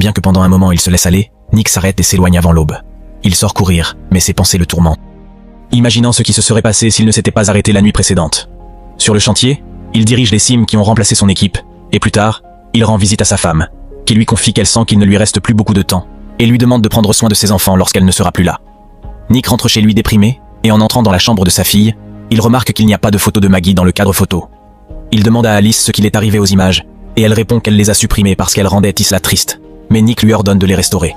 Bien que pendant un moment il se laisse aller, Nick s'arrête et s'éloigne avant l'aube. Il sort courir, mais ses pensées le tourmentent. Imaginant ce qui se serait passé s'il ne s'était pas arrêté la nuit précédente. Sur le chantier, il dirige les Sims qui ont remplacé son équipe, et plus tard, il rend visite à sa femme, qui lui confie qu'elle sent qu'il ne lui reste plus beaucoup de temps, et lui demande de prendre soin de ses enfants lorsqu'elle ne sera plus là. Nick rentre chez lui déprimé, et en entrant dans la chambre de sa fille, il remarque qu'il n'y a pas de photo de Maggie dans le cadre photo. Il demande à Alice ce qu'il est arrivé aux images, et elle répond qu'elle les a supprimées parce qu'elle rendait Isla triste, mais Nick lui ordonne de les restaurer.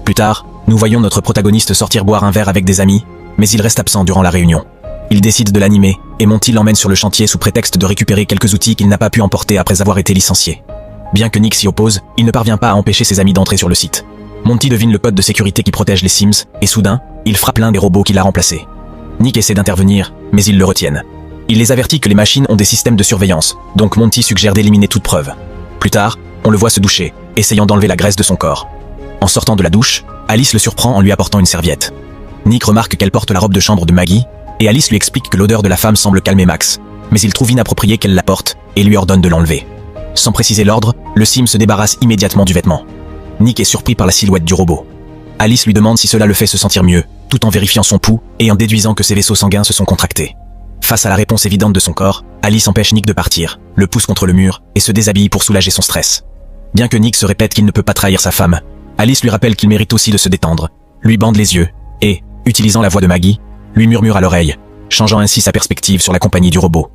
Plus tard, nous voyons notre protagoniste sortir boire un verre avec des amis, mais il reste absent durant la réunion. Il décide de l'animer, et Monty l'emmène sur le chantier sous prétexte de récupérer quelques outils qu'il n'a pas pu emporter après avoir été licencié. Bien que Nick s'y oppose, il ne parvient pas à empêcher ses amis d'entrer sur le site. Monty devine le code de sécurité qui protège les Sims, et soudain, il frappe l'un des robots qui l'a remplacé. Nick essaie d'intervenir, mais ils le retiennent. Il les avertit que les machines ont des systèmes de surveillance, donc Monty suggère d'éliminer toute preuve. Plus tard, on le voit se doucher, essayant d'enlever la graisse de son corps. En sortant de la douche, Alice le surprend en lui apportant une serviette. Nick remarque qu'elle porte la robe de chambre de Maggie, et Alice lui explique que l'odeur de la femme semble calmer Max, mais il trouve inapproprié qu'elle la porte, et lui ordonne de l'enlever. Sans préciser l'ordre, le Sim se débarrasse immédiatement du vêtement. Nick est surpris par la silhouette du robot. Alice lui demande si cela le fait se sentir mieux, tout en vérifiant son pouls et en déduisant que ses vaisseaux sanguins se sont contractés. Face à la réponse évidente de son corps, Alice empêche Nick de partir, le pousse contre le mur et se déshabille pour soulager son stress. Bien que Nick se répète qu'il ne peut pas trahir sa femme, Alice lui rappelle qu'il mérite aussi de se détendre, lui bande les yeux et, utilisant la voix de Maggie, lui murmure à l'oreille, changeant ainsi sa perspective sur la compagnie du robot.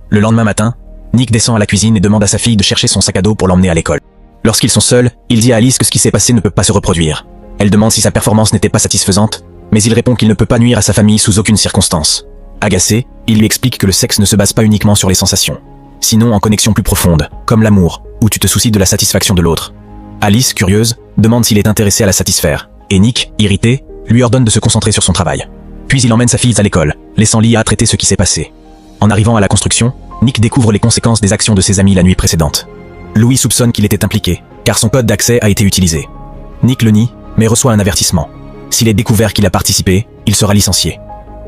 Le lendemain matin, Nick descend à la cuisine et demande à sa fille de chercher son sac à dos pour l'emmener à l'école. Lorsqu'ils sont seuls, il dit à Alice que ce qui s'est passé ne peut pas se reproduire. Elle demande si sa performance n'était pas satisfaisante, mais il répond qu'il ne peut pas nuire à sa famille sous aucune circonstance. Agacé, il lui explique que le sexe ne se base pas uniquement sur les sensations, sinon en connexion plus profonde, comme l'amour, où tu te soucies de la satisfaction de l'autre. Alice, curieuse, demande s'il est intéressé à la satisfaire, et Nick, irrité, lui ordonne de se concentrer sur son travail. Puis il emmène sa fille à l'école, laissant Lia traiter ce qui s'est passé. En arrivant à la construction, Nick découvre les conséquences des actions de ses amis la nuit précédente. Louis soupçonne qu'il était impliqué, car son code d'accès a été utilisé. Nick le nie, mais reçoit un avertissement. S'il est découvert qu'il a participé, il sera licencié.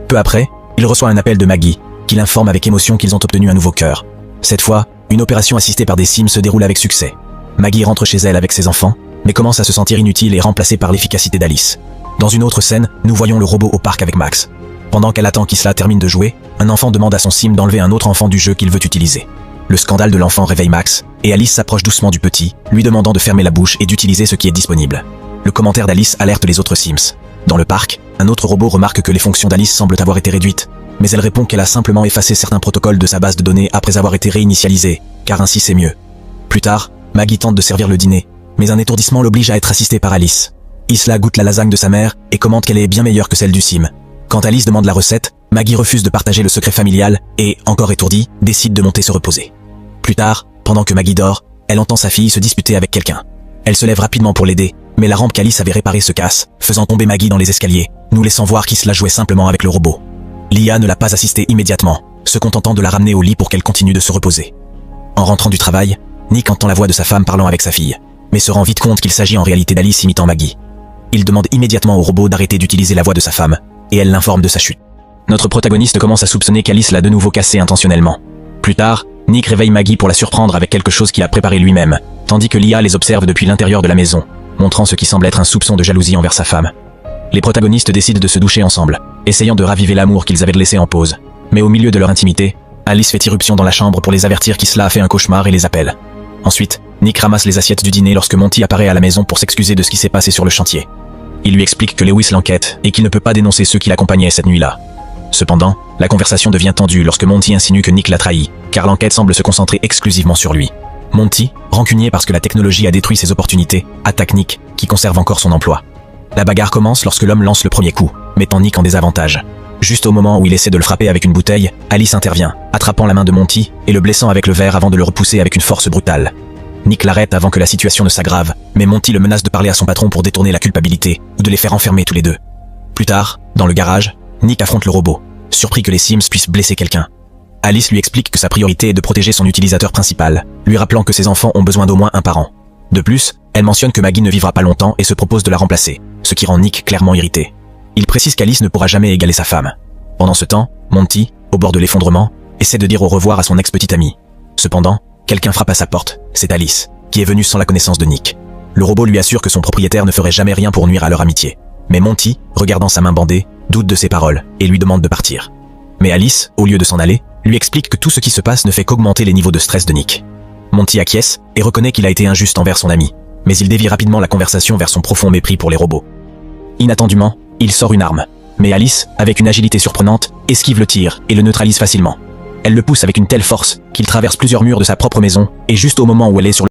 Peu après, il reçoit un appel de Maggie, qui l'informe avec émotion qu'ils ont obtenu un nouveau cœur. Cette fois, une opération assistée par des Sims se déroule avec succès. Maggie rentre chez elle avec ses enfants, mais commence à se sentir inutile et remplacée par l'efficacité d'Alice. Dans une autre scène, nous voyons le robot au parc avec Max. Pendant qu'elle attend qu'Isla termine de jouer, un enfant demande à son Sim d'enlever un autre enfant du jeu qu'il veut utiliser. Le scandale de l'enfant réveille Max, et Alice s'approche doucement du petit, lui demandant de fermer la bouche et d'utiliser ce qui est disponible. Le commentaire d'Alice alerte les autres Sims. Dans le parc, un autre robot remarque que les fonctions d'Alice semblent avoir été réduites, mais elle répond qu'elle a simplement effacé certains protocoles de sa base de données après avoir été réinitialisée, car ainsi c'est mieux. Plus tard, Maggie tente de servir le dîner, mais un étourdissement l'oblige à être assistée par Alice. Isla goûte la lasagne de sa mère et commente qu'elle est bien meilleure que celle du Sim. Quand Alice demande la recette, Maggie refuse de partager le secret familial et, encore étourdie, décide de monter se reposer. Plus tard, pendant que Maggie dort, elle entend sa fille se disputer avec quelqu'un. Elle se lève rapidement pour l'aider, mais la rampe qu'Alice avait réparée se casse, faisant tomber Maggie dans les escaliers, nous laissant voir qu'Isla jouait simplement avec le robot. Lia ne l'a pas assistée immédiatement, se contentant de la ramener au lit pour qu'elle continue de se reposer. En rentrant du travail, Nick entend la voix de sa femme parlant avec sa fille, mais se rend vite compte qu'il s'agit en réalité d'Alice imitant Maggie. Il demande immédiatement au robot d'arrêter d'utiliser la voix de sa femme, et elle l'informe de sa chute. Notre protagoniste commence à soupçonner qu'Alice l'a de nouveau cassée intentionnellement. Plus tard, Nick réveille Maggie pour la surprendre avec quelque chose qu'il a préparé lui-même, tandis que Lia les observe depuis l'intérieur de la maison, montrant ce qui semble être un soupçon de jalousie envers sa femme. Les protagonistes décident de se doucher ensemble, essayant de raviver l'amour qu'ils avaient laissé en pause. Mais au milieu de leur intimité, Alice fait irruption dans la chambre pour les avertir qu'Isla a fait un cauchemar et les appelle. Ensuite, Nick ramasse les assiettes du dîner lorsque Monty apparaît à la maison pour s'excuser de ce qui s'est passé sur le chantier. Il lui explique que Lewis l'enquête et qu'il ne peut pas dénoncer ceux qui l'accompagnaient cette nuit-là. Cependant, la conversation devient tendue lorsque Monty insinue que Nick l'a trahi, car l'enquête semble se concentrer exclusivement sur lui. Monty, rancunier parce que la technologie a détruit ses opportunités, attaque Nick, qui conserve encore son emploi. La bagarre commence lorsque l'homme lance le premier coup, mettant Nick en désavantage. Juste au moment où il essaie de le frapper avec une bouteille, Alice intervient, attrapant la main de Monty et le blessant avec le verre avant de le repousser avec une force brutale. Nick l'arrête avant que la situation ne s'aggrave, mais Monty le menace de parler à son patron pour détourner la culpabilité, ou de les faire enfermer tous les deux. Plus tard, dans le garage, Nick affronte le robot, surpris que les Sims puissent blesser quelqu'un. Alice lui explique que sa priorité est de protéger son utilisateur principal, lui rappelant que ses enfants ont besoin d'au moins un parent. De plus, elle mentionne que Maggie ne vivra pas longtemps et se propose de la remplacer, ce qui rend Nick clairement irrité. Il précise qu'Alice ne pourra jamais égaler sa femme. Pendant ce temps, Monty, au bord de l'effondrement, essaie de dire au revoir à son ex-petite amie. Cependant, quelqu'un frappe à sa porte, c'est Alice, qui est venue sans la connaissance de Nick. Le robot lui assure que son propriétaire ne ferait jamais rien pour nuire à leur amitié. Mais Monty, regardant sa main bandée, doute de ses paroles et lui demande de partir. Mais Alice, au lieu de s'en aller, lui explique que tout ce qui se passe ne fait qu'augmenter les niveaux de stress de Nick. Monty acquiesce et reconnaît qu'il a été injuste envers son ami, mais il dévie rapidement la conversation vers son profond mépris pour les robots. Inattendument, il sort une arme, mais Alice, avec une agilité surprenante, esquive le tir et le neutralise facilement. Elle le pousse avec une telle force qu'il traverse plusieurs murs de sa propre maison, et juste au moment où elle est sur le